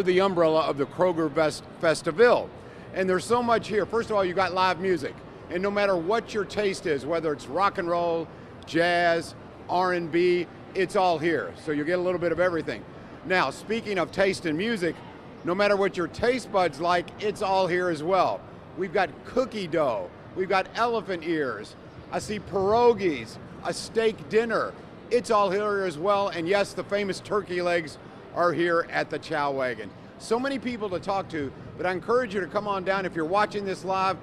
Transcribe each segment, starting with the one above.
The umbrella of the Kroger Fest-a-Ville. And there's so much here. First of all, you got live music. And no matter what your taste is, whether it's rock and roll, jazz, R&B, it's all here. So you get a little bit of everything. Now, speaking of taste in music, no matter what your taste buds like, it's all here as well. We've got cookie dough. We've got elephant ears. I see pierogies, a steak dinner. It's all here as well. And yes, the famous turkey legs are here at the Chow Wagon. So many people to talk to, but I encourage you to come on down. If you're watching this live,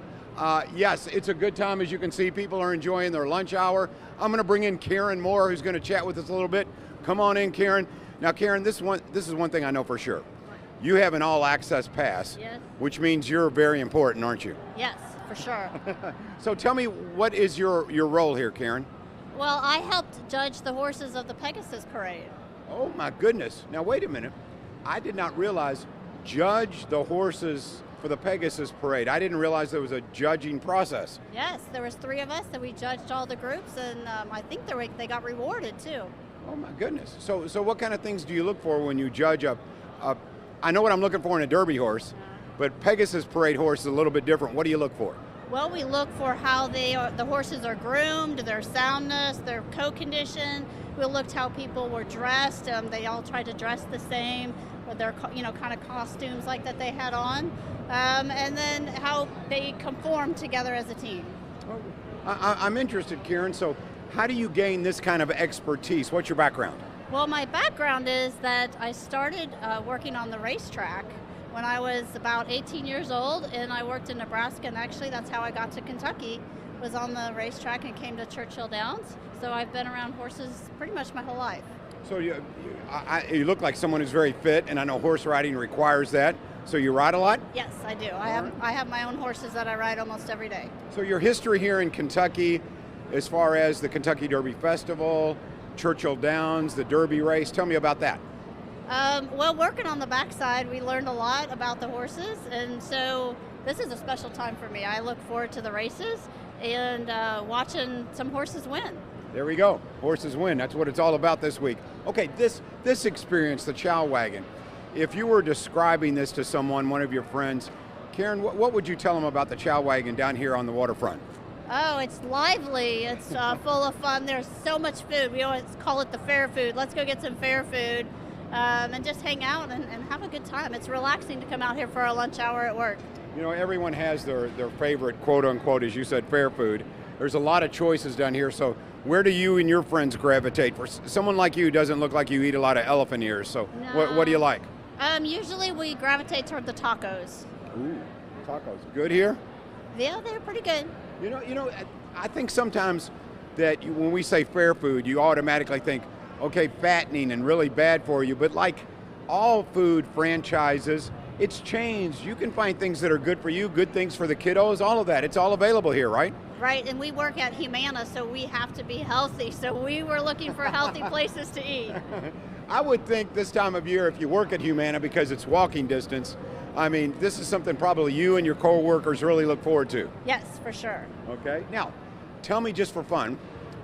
yes, it's a good time. As you can see, people are enjoying their lunch hour. I'm gonna bring in Karen Moore, who's gonna chat with us a little bit. Come on in, Karen. Now, Karen, this is one thing I know for sure. You have an all-access pass, yes, which means you're very important, aren't you? Yes, for sure. So tell me, what is your role here, Karen? Well, I helped judge the horses of the Pegasus Parade. Oh my goodness. Now wait a minute. I did not realize judge the horses for the Pegasus Parade. I didn't realize there was a judging process. Yes, there was 3 of us that we judged all the groups, and I think they got rewarded too. Oh my goodness. So what kind of things do you look for when you judge I know what I'm looking for in a Derby horse, but Pegasus Parade horse is a little bit different. What do you look for? Well, we look for how the horses are groomed, their soundness, their coat condition. We looked how people were dressed. They all tried to dress the same with their, kind of costumes like that they had on, and then how they conformed together as a team. I'm interested, Karen. So, how do you gain this kind of expertise? What's your background? Well, my background is that I started working on the racetrack when I was about 18 years old, and I worked in Nebraska, and actually that's how I got to Kentucky, was on the racetrack and came to Churchill Downs. So I've been around horses pretty much my whole life. So you look like someone who's very fit, and I know horse riding requires that. So you ride a lot? Yes, I do. I have my own horses that I ride almost every day. So your history here in Kentucky, as far as the Kentucky Derby Festival, Churchill Downs, the Derby race, tell me about that. Well, working on the backside, we learned a lot about the horses, and so this is a special time for me. I look forward to the races and watching some horses win. There we go. Horses win. That's what it's all about this week. Okay, this experience, the Chow Wagon, if you were describing this to someone, one of your friends, Karen, what would you tell them about the Chow Wagon down here on the waterfront? Oh, it's lively. It's full of fun. There's so much food. We always call it the fair food. Let's go get some fair food and just hang out and have a good time. It's relaxing to come out here for our lunch hour at work. You know, everyone has their favorite, quote unquote, as you said, fair food. There's a lot of choices down here. So where do you and your friends gravitate? For someone like you, doesn't look like you eat a lot of elephant ears. So no. What do you like? Usually we gravitate toward the tacos. Ooh, tacos. Good here? Yeah, they're pretty good. You know, I think sometimes that when we say fair food, you automatically think, okay, fattening and really bad for you. But like all food franchises, it's changed. You can find things that are good for you, good things for the kiddos, all of that. It's all available here, right? Right, and we work at Humana, so we have to be healthy. So we were looking for healthy places to eat. I would think this time of year, if you work at Humana, because it's walking distance, I mean, this is something probably you and your co-workers really look forward to. Yes, for sure. Okay. Now, tell me just for fun,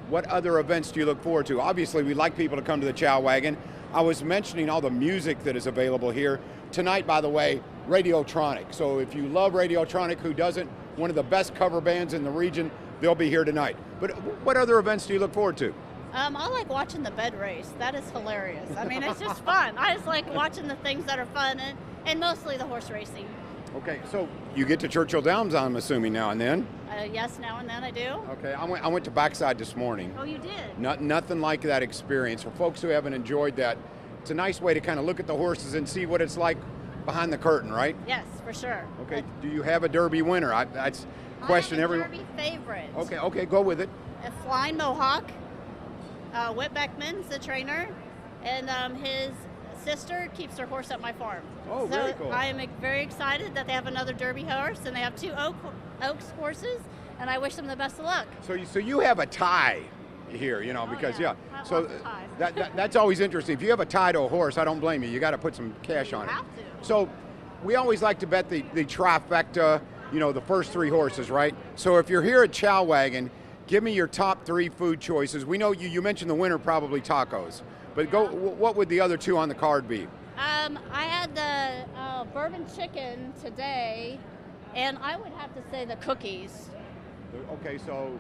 what other events do you look forward to? Obviously, we like people to come to the Chow Wagon. I was mentioning all the music that is available here. Tonight, by the way, Radiotronic. So if you love Radiotronic, who doesn't, one of the best cover bands in the region, they'll be here tonight. But what other events do you look forward to? I like watching the bed race. That is hilarious. I mean, it's just fun. I just like watching the things that are fun and mostly the horse racing. Okay, so you get to Churchill Downs, I'm assuming, now and then? Yes, now and then I do. Okay, I went to Backside this morning. Oh, you did? Nothing like that experience. For folks who haven't enjoyed that, it's a nice way to kind of look at the horses and see what it's like behind the curtain, right? Yes, for sure. Okay, do you have a Derby winner? That's a question everyone. Derby favorite. Okay, go with it. A Flying Mohawk. Whit Beckman's the trainer, and his sister keeps her horse at my farm. Oh, so very cool. I am very excited that they have another Derby horse, and they have 2 Oaks horses, and I wish them the best of luck. So you have a tie here, you know, because yeah. So that's always interesting. If you have a tie to a horse, I don't blame you. You got to put some cash on it. Have to. So we always like to bet the trifecta, you know, the first 3 horses, right? So if you're here at Chow Wagon, give me your top 3 food choices. We know you mentioned the winner, probably tacos, but what would the other 2 on the card be? I had the bourbon chicken today, and I would have to say the cookies. Okay, so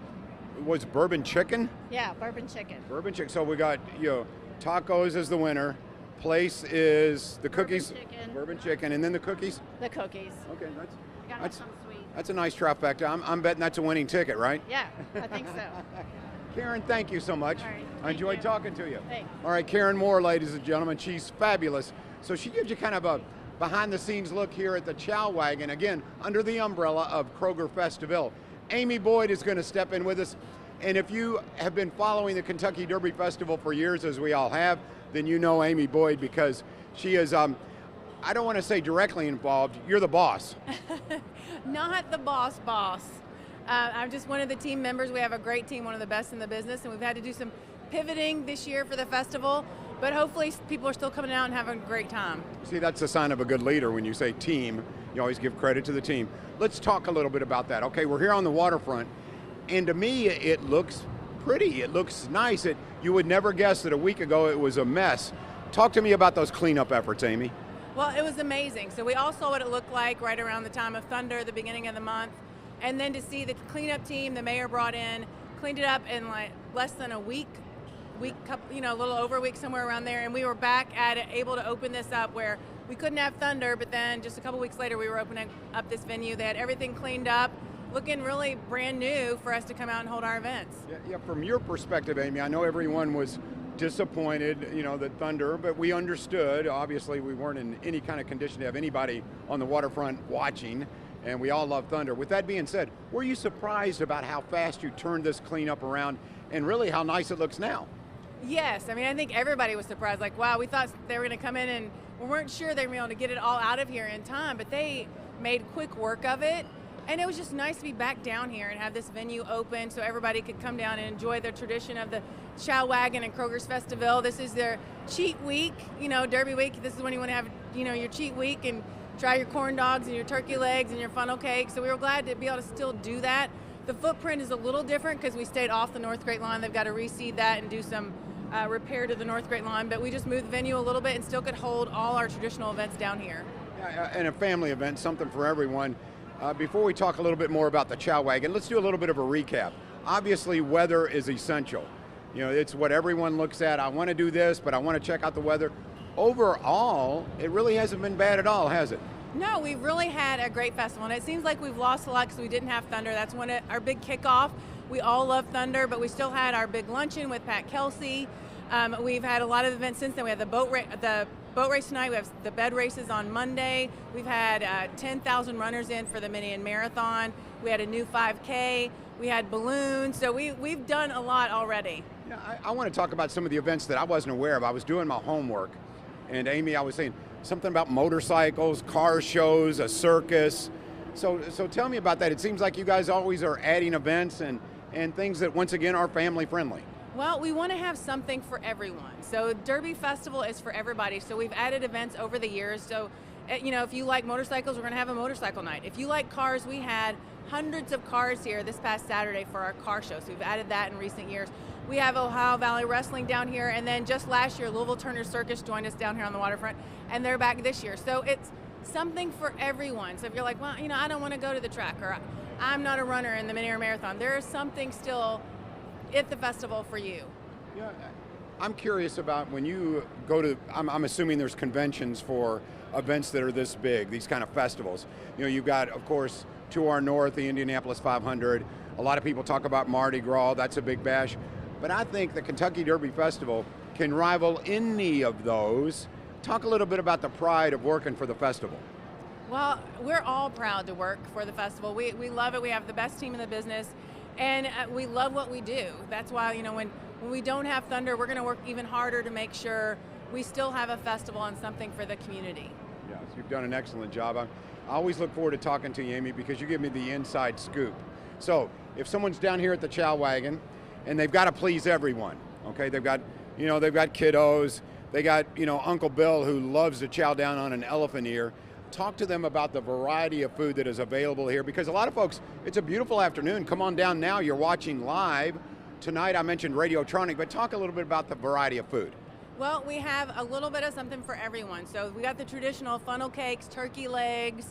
it was bourbon chicken? Yeah, bourbon chicken. Bourbon chicken. So we got, tacos as the winner. Place is the cookies. Bourbon chicken. And then the cookies? The cookies. Okay, Gotta have some sweet. that's a nice trifecta. I'm betting that's a winning ticket, right? Yeah, I think so. Karen, thank you so much. All right, I thank enjoyed you. talking to you. Thanks. All right, Karen Moore, ladies and gentlemen, she's fabulous. So she gives you kind of a behind-the-scenes look here at the Chow Wagon, again, under the umbrella of Kroger Fest-a-Ville. Amy Boyd is going to step in with us. And if you have been following the Kentucky Derby Festival for years, as we all have, then you know Amy Boyd because she is, I don't want to say directly involved, you're the boss. Not the boss. I'm just one of the team members. We have a great team, one of the best in the business, and we've had to do some pivoting this year for the festival, but hopefully people are still coming out and having a great time. See, that's a sign of a good leader when you say team. You always give credit to the team. Let's talk a little bit about that. Okay, we're here on the waterfront, and to me, it looks pretty. It looks nice. You would never guess that a week ago it was a mess. Talk to me about those cleanup efforts, Amy. Well, it was amazing. So we all saw what it looked like right around the time of Thunder, the beginning of the month, and then to see the cleanup team the mayor brought in, cleaned it up in like less than a week, a little over a week, somewhere around there, and we were back at it, able to open this up where we couldn't have Thunder, but then just a couple weeks later we were opening up this venue. They had everything cleaned up, looking really brand new for us to come out and hold our events. Yeah, from your perspective, Amy, I know everyone was disappointed, that Thunder, but we understood. Obviously, we weren't in any kind of condition to have anybody on the waterfront watching, and we all love Thunder. With that being said, were you surprised about how fast you turned this cleanup around and really how nice it looks now? Yes, I mean, I think everybody was surprised. Like, wow, we thought they were going to come in and we weren't sure they were going to get it all out of here in time, but they made quick work of it. And it was just nice to be back down here and have this venue open so everybody could come down and enjoy the tradition of the Chow Wagon and Kroger's Fest-a-Ville. This is their cheat week, Derby week. This is when you want to have, your cheat week and try your corn dogs and your turkey legs and your funnel cake. So we were glad to be able to still do that. The footprint is a little different because we stayed off the North Great Line. They've got to reseed that and do some repair to the North Great Line, but we just moved the venue a little bit and still could hold all our traditional events down here. Yeah, and a family event, something for everyone. Before we talk a little bit more about the Chow Wagon, let's do a little bit of a recap. Obviously, weather is essential. It's what everyone looks at. I want to do this, but I want to check out the weather. Overall, it really hasn't been bad at all, has it? No, we've really had a great festival, and it seems like we've lost a lot because we didn't have Thunder. That's our big kickoff. We all love Thunder, but we still had our big luncheon with Pat Kelsey. We've had a lot of events since then. We had the boat race tonight. We have the bed races on Monday. We've had 10,000 runners in for the mini and marathon. We had a new 5K. We had balloons. So we've done a lot already. Yeah, I want to talk about some of the events that I wasn't aware of. I was doing my homework, and Amy, I was saying something about motorcycles, car shows, a circus. So tell me about that. It seems like you guys always are adding events and things that, once again, are family friendly. Well, we want to have something for everyone. So Derby Festival is for everybody. So we've added events over the years. So, if you like motorcycles, we're going to have a motorcycle night. If you like cars, we had hundreds of cars here this past Saturday for our car show. So we've added that in recent years. We have Ohio Valley Wrestling down here. And then just last year, Louisville Turner Circus joined us down here on the waterfront. And they're back this year. So it's something for everyone. So if you're like, well, I don't want to go to the track, or I'm not a runner in the mini or marathon, there is something still at the festival for you. Yeah, I'm curious about when you go to, I'm assuming there's conventions for events that are this big, these kind of festivals. You've got, of course, to our north, the Indianapolis 500. A lot of people talk about Mardi Gras, that's a big bash. But I think the Kentucky Derby Festival can rival any of those. Talk a little bit about the pride of working for the festival. Well, we're all proud to work for the festival. We love it. We have the best team in the business. And we love what we do. That's why, when we don't have Thunder, we're going to work even harder to make sure we still have a festival and something for the community. Yes, you've done an excellent job. I always look forward to talking to you, Amy, because you give me the inside scoop. So if someone's down here at the Chow Wagon, and they've got to please everyone, okay? They've got kiddos. They got, Uncle Bill who loves to chow down on an elephant ear. Talk to them about the variety of food that is available here, because a lot of folks, it's a beautiful afternoon. Come on down now. You're watching live. Tonight I mentioned Radiotronic, but talk a little bit about the variety of food. Well, we have a little bit of something for everyone. So we got the traditional funnel cakes, turkey legs,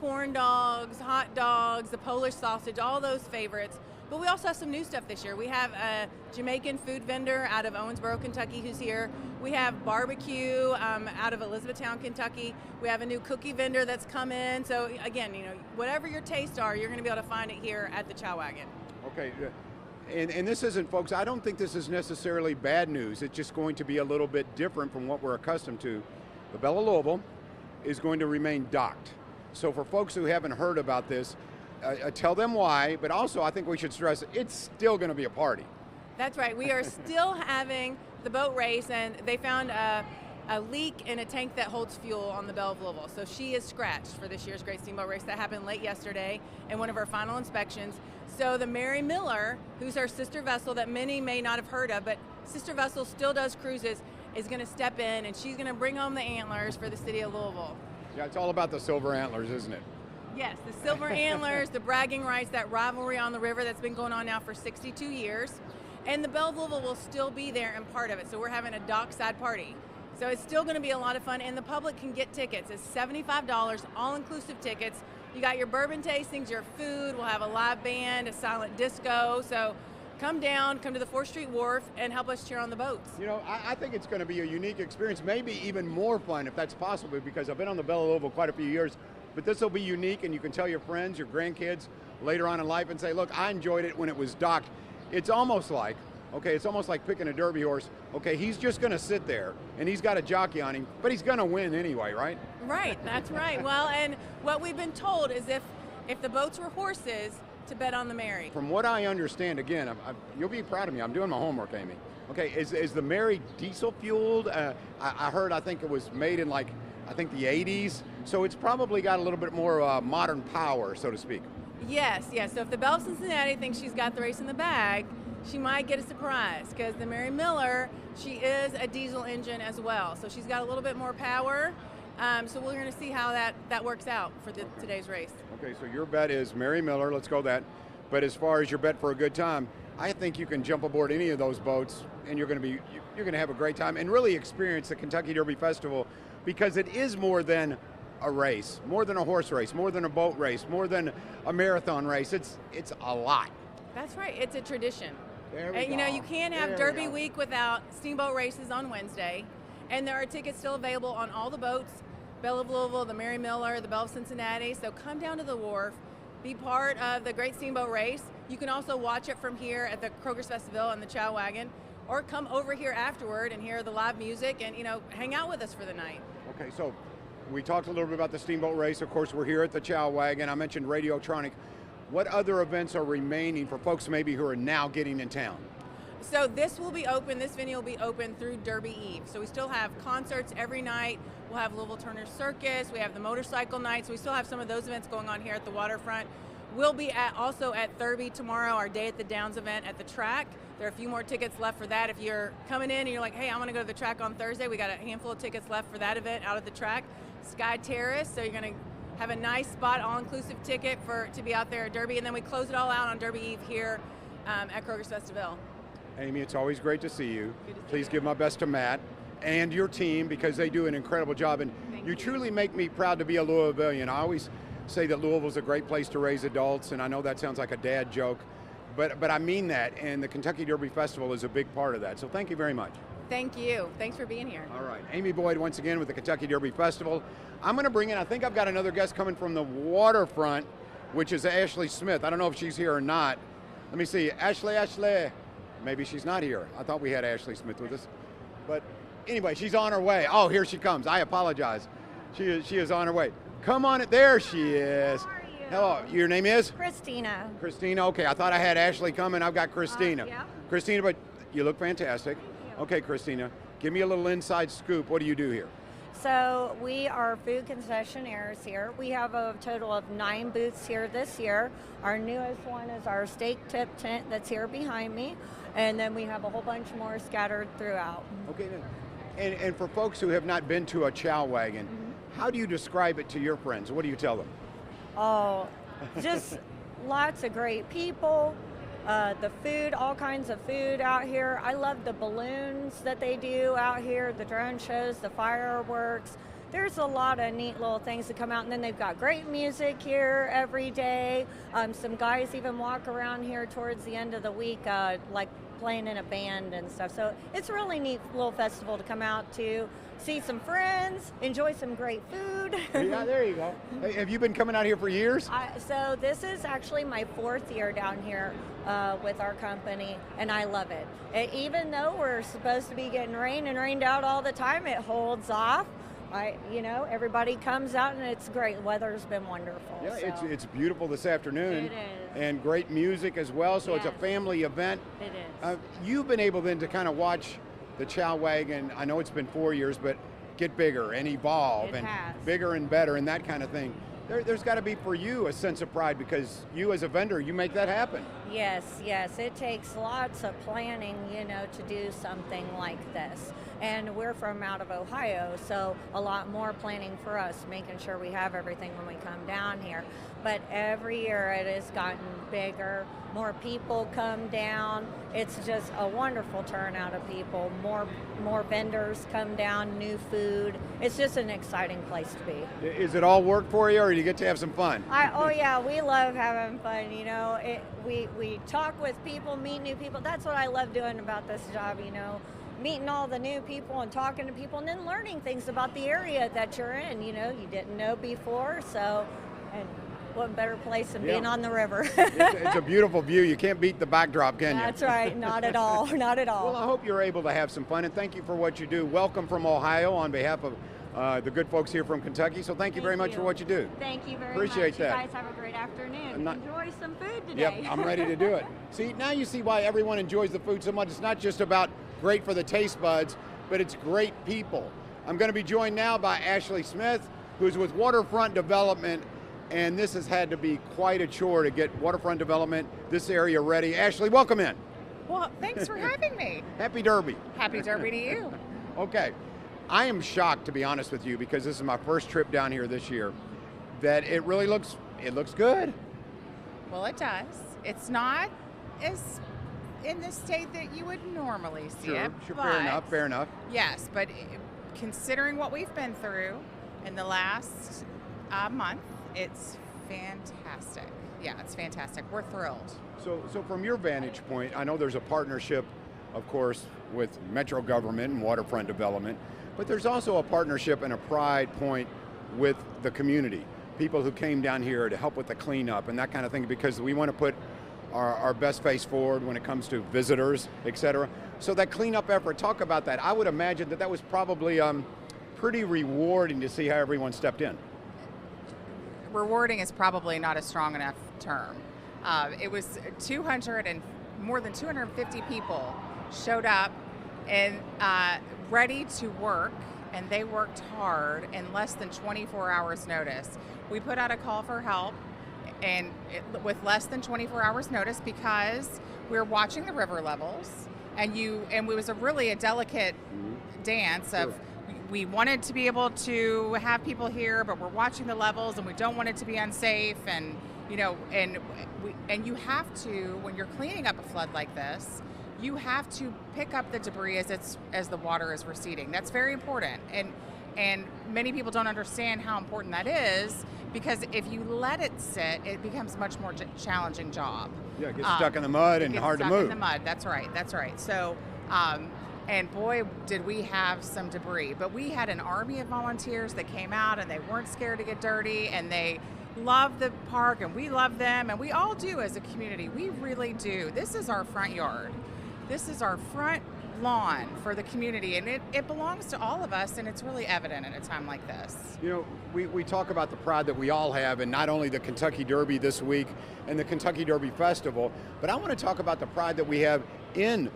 corn dogs, hot dogs, the Polish sausage, all those favorites. But we also have some new stuff this year. We have a Jamaican food vendor out of Owensboro, Kentucky, who's here. We have barbecue out of Elizabethtown, Kentucky. We have a new cookie vendor that's come in. So again, whatever your tastes are, you're going to be able to find it here at the Chow Wagon. Okay. And this isn't, folks, I don't think this is necessarily bad news. It's just going to be a little bit different from what we're accustomed to. The Belle of Louisville is going to remain docked. So for folks who haven't heard about this, tell them why, but also I think we should stress it's still going to be a party. That's right. We are still having the boat race, and they found a leak in a tank that holds fuel on the Belle of Louisville. So she is scratched for this year's Great Steamboat Race that happened late yesterday in one of our final inspections. So the Mary Miller, who's our sister vessel that many may not have heard of, but sister vessel still does cruises, is going to step in, and she's going to bring home the antlers for the city of Louisville. Yeah, it's all about the silver antlers, isn't it? Yes, the silver antlers, the bragging rights, that rivalry on the river that's been going on now for 62 years. And the Belle of Louisville will still be there and part of it. So we're having a dockside party. So it's still going to be a lot of fun, and the public can get tickets. It's $75, all-inclusive tickets. You got your bourbon tastings, your food. We'll have a live band, a silent disco. So come down, come to the 4th Street Wharf, and help us cheer on the boats. I think it's going to be a unique experience, maybe even more fun if that's possible, because I've been on the Belle of Louisville quite a few years. But this will be unique, and you can tell your friends, your grandkids later on in life and say, look, I enjoyed it when it was docked. It's almost like picking a derby horse. Okay, he's just going to sit there, and he's got a jockey on him, but he's going to win anyway, right? Right, that's right. Well, and what we've been told is if the boats were horses, to bet on the Mary. From what I understand, again, you'll be proud of me. I'm doing my homework, Amy. Okay, is the Mary diesel fueled? I heard, I think it was made in the 80s. So it's probably got a little bit more modern power, so to speak. Yes. So if the Belle of Cincinnati thinks she's got the race in the bag, she might get a surprise, because the Mary Miller, she is a diesel engine as well. So she's got a little bit more power. So we're going to see how that works out for today's race. Okay, so your bet is Mary Miller, let's go that. But as far as your bet for a good time, I think you can jump aboard any of those boats, and you're going to have a great time and really experience the Kentucky Derby Festival, because it is more than a race, more than a horse race, more than a boat race, more than a marathon race. It's a lot. That's right. It's a tradition. There we and go. You can't have Derby week without steamboat races on Wednesday. And there are tickets still available on all the boats, Belle of Louisville, the Mary Miller, the Belle of Cincinnati. So come down to the wharf, be part of the Great Steamboat Race. You can also watch it from here at the Kroger's Fest-a-Ville and the Chow Wagon, or come over here afterward and hear the live music and hang out with us for the night. Okay, so we talked a little bit about the steamboat race. Of course, we're here at the Chow Wagon. I mentioned Radiotronic. What other events are remaining for folks maybe who are now getting in town? So this will be open, this venue will be open through Derby Eve. So we still have concerts every night. We'll have Louisville Turner Circus, we have the motorcycle nights. We still have some of those events going on here at the Waterfront. We'll be also at Thurby tomorrow, our Day at the Downs event at the track. There are a few more tickets left for that. If you're coming in and you're like, hey, I want to go to the track on Thursday, we got a handful of tickets left for that event out at the track. Sky Terrace, so you're going to have a nice spot, all-inclusive ticket to be out there at Derby, and then we close it all out on Derby Eve here at Kroger's Fest-a-Ville. Amy, it's always great to see you. Please give my best to Matt and your team, because they do an incredible job, and you truly make me proud to be a Louisvillian. I always say that Louisville's a great place to raise adults, and I know that sounds like a dad joke, but I mean that, and the Kentucky Derby Festival is a big part of that. So thank you very much. Thank you. Thanks for being here. All right. Amy Boyd once again with the Kentucky Derby Festival. I'm going to bring in, I think I've got another guest coming from the Waterfront, which is Ashley Smith. I don't know if she's here or not. Let me see. Ashley. Maybe she's not here. I thought we had Ashley Smith with us. But anyway, she's on her way. Oh, here she comes. I apologize. She is on her way. Come on. There she is. How are you? Hello. Your name is? Christina. Christina. Okay. I thought I had Ashley coming. I've got Christina. Yeah. Christina, but you look fantastic. Thank you. Okay, Christina. Give me a little inside scoop. What do you do here? So we are food concessionaires here. We have a total of 9 booths here this year. Our newest one is our steak tip tent that's here behind me. And then we have a whole bunch more scattered throughout. Okay. And for folks who have not been to a Chow Wagon, how do you describe it to your friends? What do you tell them? Oh, just lots of great people, The food, all kinds of food out here. I love the balloons that they do out here, the drone shows, the fireworks. There's a lot of neat little things that come out, and then they've got great music here every day. Some guys even walk around here towards the end of the week, like playing in a band and stuff. So it's a really neat little festival to come out to, see some friends, enjoy some great food. Yeah, there you go. Hey, have you been coming out here for years? So this is actually my 4th year down here with our company, and I love it. Even though we're supposed to be getting rain and rained out all the time, it holds off. Everybody comes out, and it's great. Weather's been wonderful. Yeah, so. it's beautiful this afternoon. It is. And great music as well, so It's a Yes. family event. It is. You've been able then to kind of watch the Chow Wagon, I know it's been 4 years, but get bigger and evolve It and has. bigger and better and that kind of thing. There's got to be for you a sense of pride because you as a vendor, you make that happen. Yes, it takes lots of planning, to do something like this. And we're from out of Ohio, so a lot more planning for us, making sure we have everything when we come down here. But every year it has gotten bigger, more people come down. It's just a wonderful turnout of people. More vendors come down, new food. It's just an exciting place to be. Is it all work for you or do you get to have some fun? Oh yeah, we love having fun. We talk with people, meet new people. That's what I love doing about this job. Meeting all the new people and talking to people, and then learning things about the area that you're in. You didn't know before. So, and what better place than being on the river? It's a beautiful view. You can't beat the backdrop, can you? That's right. Not at all. Not at all. Well, I hope you're able to have some fun, and thank you for what you do. Welcome from Ohio on behalf of the good folks here from Kentucky. So thank you very much for what you do. Thank you very Appreciate much. that. You guys have a great afternoon. Enjoy some food today. Yep, I'm ready to do it. See, now you see why everyone enjoys the food so much. It's not just about great for the taste buds, but it's great people. I'm going to be joined now by Ashley Smith, who's with Waterfront Development, and this has had to be quite a chore to get Waterfront Development, this area ready. Ashley, welcome in. Well, thanks for having me. Happy Derby. Happy Derby to you. Okay. I am shocked, to be honest with you, because this is my first trip down here this year, that it really looks good. Well, it does. It's not as in the state that you would normally see it. Sure, but fair enough. Yes, but considering what we've been through in the last month, it's fantastic. Yeah, it's fantastic. We're thrilled. So from your vantage point, I know there's a partnership, of course, with Metro government and Waterfront Development, but there's also a partnership and a pride point with the community, people who came down here to help with the cleanup and that kind of thing, because we want to put our best face forward when it comes to visitors, et cetera. So that cleanup effort, talk about that. I would imagine that was probably pretty rewarding to see how everyone stepped in. Rewarding is probably not a strong enough term. It was more than 250 people showed up and ready to work, and they worked hard in less than 24 hours notice. We put out a call for help and with less than 24 hours notice because we're watching the river levels, and it was a delicate dance of we wanted to be able to have people here, but we're watching the levels and we don't want it to be unsafe, and and you have to, when you're cleaning up a flood like this, you have to pick up the debris as the water is receding. That's very important, and many people don't understand how important that is, because if you let it sit, it becomes a much more challenging job. Yeah, it gets stuck in the mud and hard to move. In the mud. That's right. So, and boy, did we have some debris. But we had an army of volunteers that came out, and they weren't scared to get dirty, and they love the park, and we love them, and we all do as a community. We really do. This is our front yard. This is our front lawn for the community, and it belongs to all of us, and it's really evident at a time like this. We talk about the pride that we all have, and not only the Kentucky Derby this week and the Kentucky Derby Festival, but I want to talk about the pride that we have in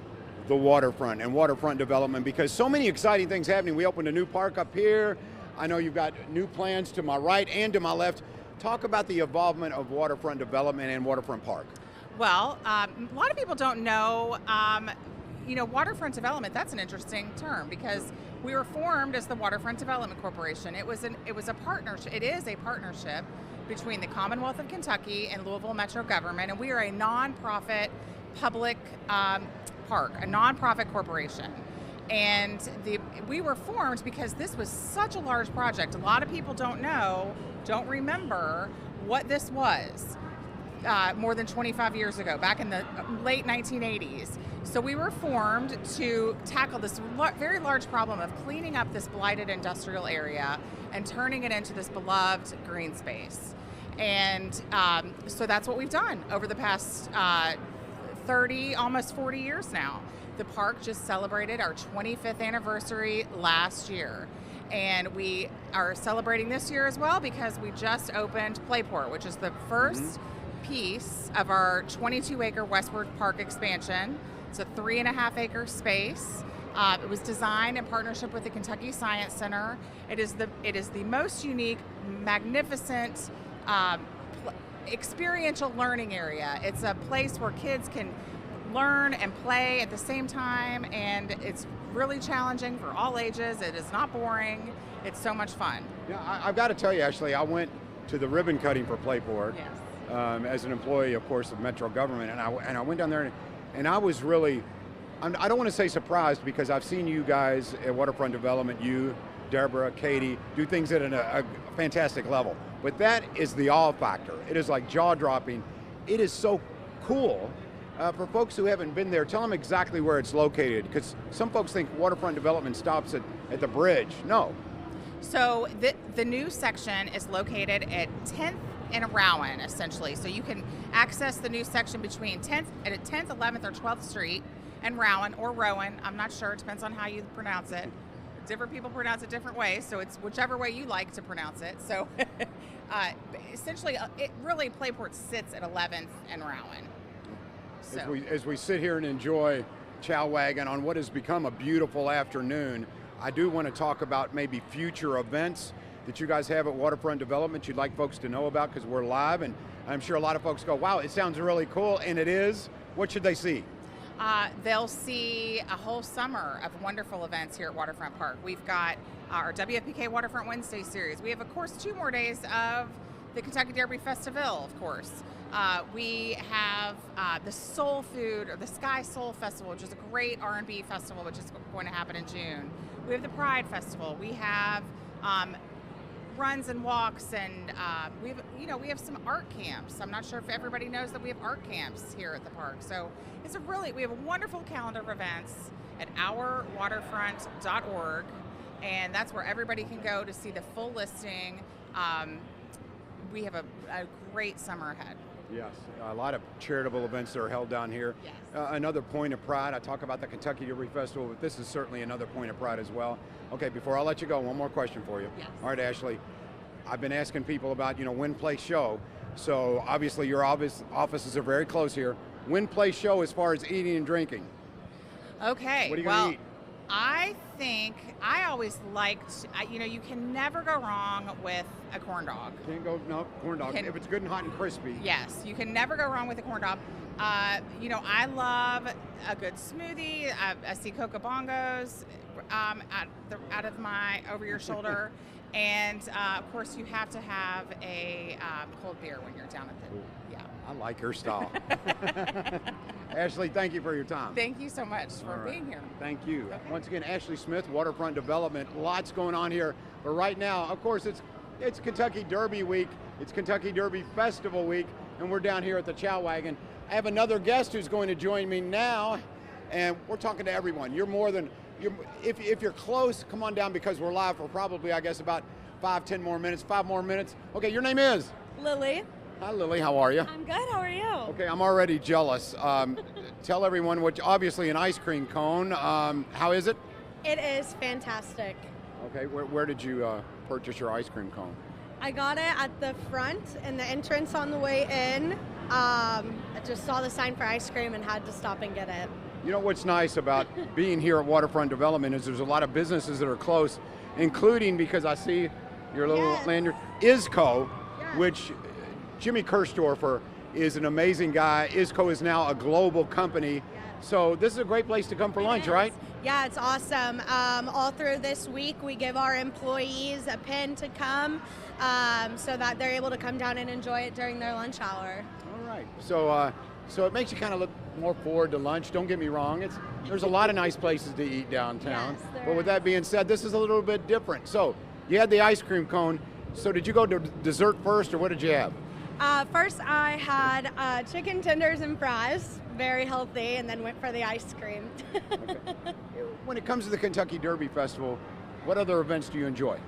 the waterfront and waterfront development, because so many exciting things happening. We opened a new park up here. I know you've got new plans to my right and to my left. Talk about the involvement of waterfront development and waterfront park. Well, a lot of people don't know, waterfront development, that's an interesting term, because we were formed as the Waterfront Development Corporation. It is a partnership between the Commonwealth of Kentucky and Louisville Metro government, and we are a nonprofit public park, a nonprofit corporation. And we were formed because this was such a large project. A lot of people don't remember what this was more than 25 years ago, back in the late 1980s. So we were formed to tackle this very large problem of cleaning up this blighted industrial area and turning it into this beloved green space. And so that's what we've done over the past 30, almost 40 years now. The park just celebrated our 25th anniversary last year. And we are celebrating this year as well because we just opened Playport, which is the first piece of our 22-acre Westward Park expansion. It's a 3.5-acre space. It was designed in partnership with the Kentucky Science Center. It is the most unique, magnificent, experiential learning area. It's a place where kids can learn and play at the same time, and it's really challenging for all ages. It is not boring. It's so much fun. Yeah, I've got to tell you, Ashley, I went to the ribbon cutting for Playport as an employee, of course, of Metro government, and I went down there, and I was really, I don't want to say surprised, because I've seen you guys at Waterfront Development, you, Deborah, Katie, do things at a fantastic level. But that is the awe factor. It is like jaw-dropping. It is so cool. For folks who haven't been there, tell them exactly where it's located, because some folks think Waterfront Development stops at the bridge. No. So the new section is located at 10th and Rowan, essentially. So you can access the new section between 10th, 11th, or 12th Street and Rowan, or Rowan. I'm not sure. It depends on how you pronounce it. Different people pronounce it different ways, so it's whichever way you like to pronounce it. So essentially, it really, Playport sits at 11th and Rowan. So. As we sit here and enjoy Chow Wagon on what has become a beautiful afternoon, I do want to talk about maybe future events that you guys have at Waterfront Development you'd like folks to know about, because we're live, and I'm sure a lot of folks go, wow, it sounds really cool, and it is. What should they see? They'll see a whole summer of wonderful events here at Waterfront Park. We've got our WFPK Waterfront Wednesday series. We have, of course, 2 more days of the Kentucky Derby Fest-a-Ville, of course. We have the Soul Food, or the Sky Soul Festival, which is a great R&B festival, which is going to happen in June. We have the Pride Festival. We have runs and walks, and we have some art camps. I'm not sure if everybody knows that we have art camps here at the park. So we have a wonderful calendar of events at ourwaterfront.org, and that's where everybody can go to see the full listing. We have a great summer ahead. Yes, a lot of charitable events that are held down here. Yes. Another point of pride, I talk about the Kentucky Derby Festival, but this is certainly another point of pride as well. Okay, before I let you go, one more question for you. Yes. All right, Ashley, I've been asking people about, win, place, show. So obviously your offices are very close here. Win, place, show as far as eating and drinking. Okay. What are you going to eat? I think I always liked, you can never go wrong with a corn dog. Can't go, no, corn dog. If it's good and hot and crispy. Yes, you can never go wrong with a corn dog. I love a good smoothie. I see Coca Bongos out of my over your shoulder. And of course, you have to have a cold beer when you're down at the, I like her style. Ashley, thank you for your time. Thank you so much for being here. Thank you. Okay. Once again, Ashley Smith, Waterfront Development. Lots going on here. But right now, of course, it's Kentucky Derby week. It's Kentucky Derby Festival week. And we're down here at the Chow Wagon. I have another guest who's going to join me now. And we're talking to everyone. If you're close, come on down, because we're live for probably, I guess, about 5 more minutes. Okay, your name is? Lily. Hi, Lily. How are you? I'm good. How are you? Okay, I'm already jealous. Tell everyone obviously an ice cream cone. How is it? It is fantastic. Okay, where did you purchase your ice cream cone? I got it at the front in the entrance on the way in. I just saw the sign for ice cream and had to stop and get it. You know what's nice about being here at Waterfront Development is there's a lot of businesses that are close, including, because I see your little lanyard, ISCO, which Jimmy Kirschdorfer is an amazing guy. ISCO is now a global company. So this is a great place to come for lunch, right? Yeah, it's awesome. All through this week, we give our employees a pin to come so that they're able to come down and enjoy it during their lunch hour. All right. So So it makes you kind of look more forward to lunch. Don't get me wrong. There's a lot of nice places to eat downtown. Yes, there but with that being said, this is a little bit different. So you had the ice cream cone. So did you go to dessert first, or what did you have? First, I had chicken tenders and fries, very healthy, and then went for the ice cream. When it comes to the Kentucky Derby Festival, what other events do you enjoy?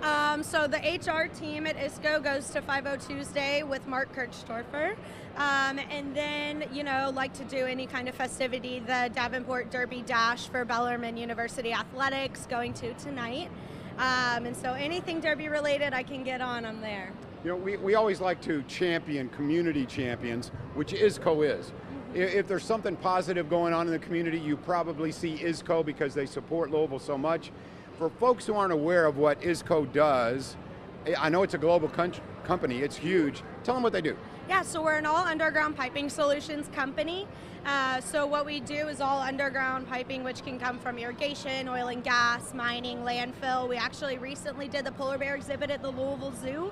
So the HR team at ISCO goes to 50 Tuesday with Mark Kirchtorfer. And then, like to do any kind of festivity, the Davenport Derby Dash for Bellarmine University Athletics going to tonight. And so anything Derby related I can get on, I'm there. We always like to champion community champions, which ISCO is. If there's something positive going on in the community, you probably see ISCO because they support Louisville so much. For folks who aren't aware of what ISCO does, I know it's a global company, it's huge. Tell them what they do. Yeah, so we're an all underground piping solutions company. So what we do is all underground piping, which can come from irrigation, oil and gas, mining, landfill. We actually recently did the polar bear exhibit at the Louisville Zoo.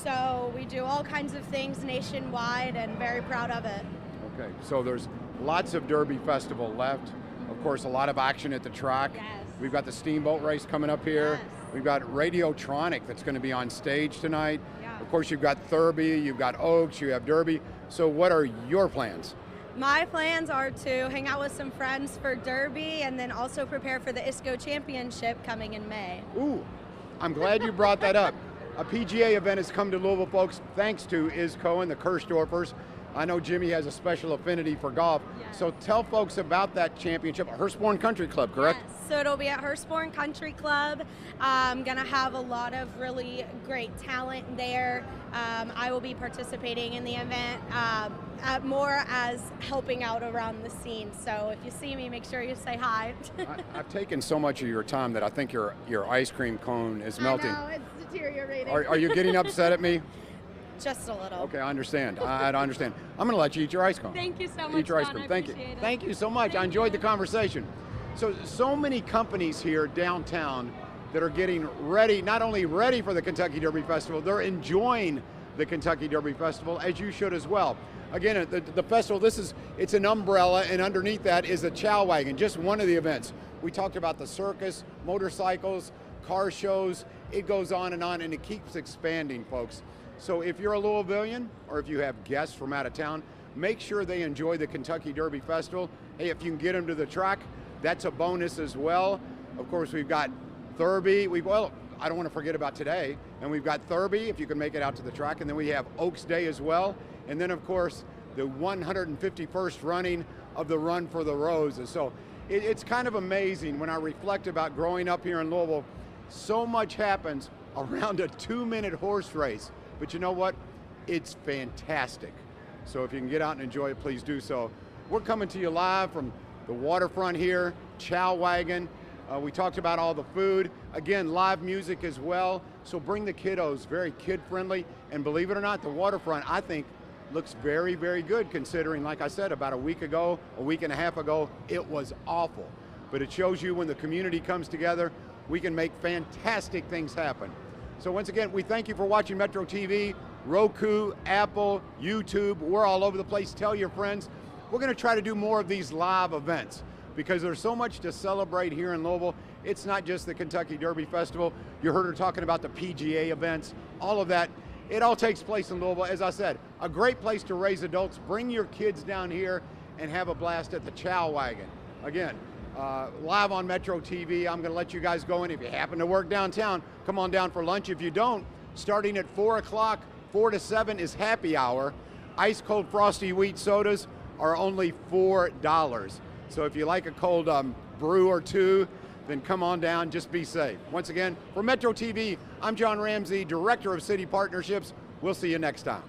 So we do all kinds of things nationwide and very proud of it. Okay, so there's lots of Derby Festival left. Of course, a lot of action at the track. Yes. We've got the steamboat race coming up here. Yes. We've got Radiotronic that's going to be on stage tonight. Yeah. Of course, you've got Thurby, you've got Oaks, you have Derby. So what are your plans? My plans are to hang out with some friends for Derby and then also prepare for the ISCO Championship coming in May. Ooh, I'm glad you brought that up. A PGA event has come to Louisville, folks, thanks to ISCO and the Kirchdorfers. I know Jimmy has a special affinity for golf. Yes. So tell folks about that championship. Hurstbourne Country Club, correct? Yes, so it'll be at Hurstbourne Country Club. I'm going to have a lot of really great talent there. I will be participating in the event more as helping out around the scene. So if you see me, make sure you say hi. I've taken so much of your time that I think your ice cream cone is melting. I know, it's deteriorating. Are you getting upset at me? Just a little. Okay, I understand. I understand. I'm going to let you eat your ice cone. Thank you so much, Eat your ice Don. cream. I Thank you. appreciate it. Thank you so much. I enjoyed the conversation. So many companies here downtown that are getting ready, not only ready for the Kentucky Derby Festival, they're enjoying the Kentucky Derby Festival, as you should as well. Again, the festival, it's an umbrella, and underneath that is a Chow Wagon, just one of the events. We talked about the circus, motorcycles, car shows. It goes on, and it keeps expanding, folks. So if you're a Louisvillian, or if you have guests from out of town, make sure they enjoy the Kentucky Derby Festival. Hey, if you can get them to the track, that's a bonus as well. Of course, we've got Thurby. I don't want to forget about today. And we've got Thurby, if you can make it out to the track. And then we have Oaks Day as well. And then, of course, the 151st running of the Run for the Roses. So it's kind of amazing when I reflect about growing up here in Louisville. So much happens around a 2-minute horse race. But you know what? It's fantastic. So if you can get out and enjoy it, please do so. We're coming to you live from the waterfront here, Chow Wagon. We talked about all the food. Again, live music as well. So bring the kiddos, very kid-friendly. And believe it or not, the waterfront, I think, looks very, very good considering, like I said, about a week and a half ago, it was awful. But it shows you when the community comes together, we can make fantastic things happen. So once again, we thank you for watching Metro TV, Roku, Apple, YouTube. We're all over the place. Tell your friends. We're going to try to do more of these live events because there's so much to celebrate here in Louisville. It's not just the Kentucky Derby Festival. You heard her talking about the PGA events, all of that. It all takes place in Louisville. As I said, a great place to raise adults. Bring your kids down here and have a blast at the Chow Wagon. Again, live on Metro TV. I'm going to let you guys go in. If you happen to work downtown, come on down for lunch. If you don't, starting at 4 o'clock, 4 to 7 is happy hour. Ice cold frosty wheat sodas are only $4. So if you like a cold brew or two, then come on down, just be safe. Once again, for Metro TV, I'm John Ramsey, Director of City Partnerships. We'll see you next time.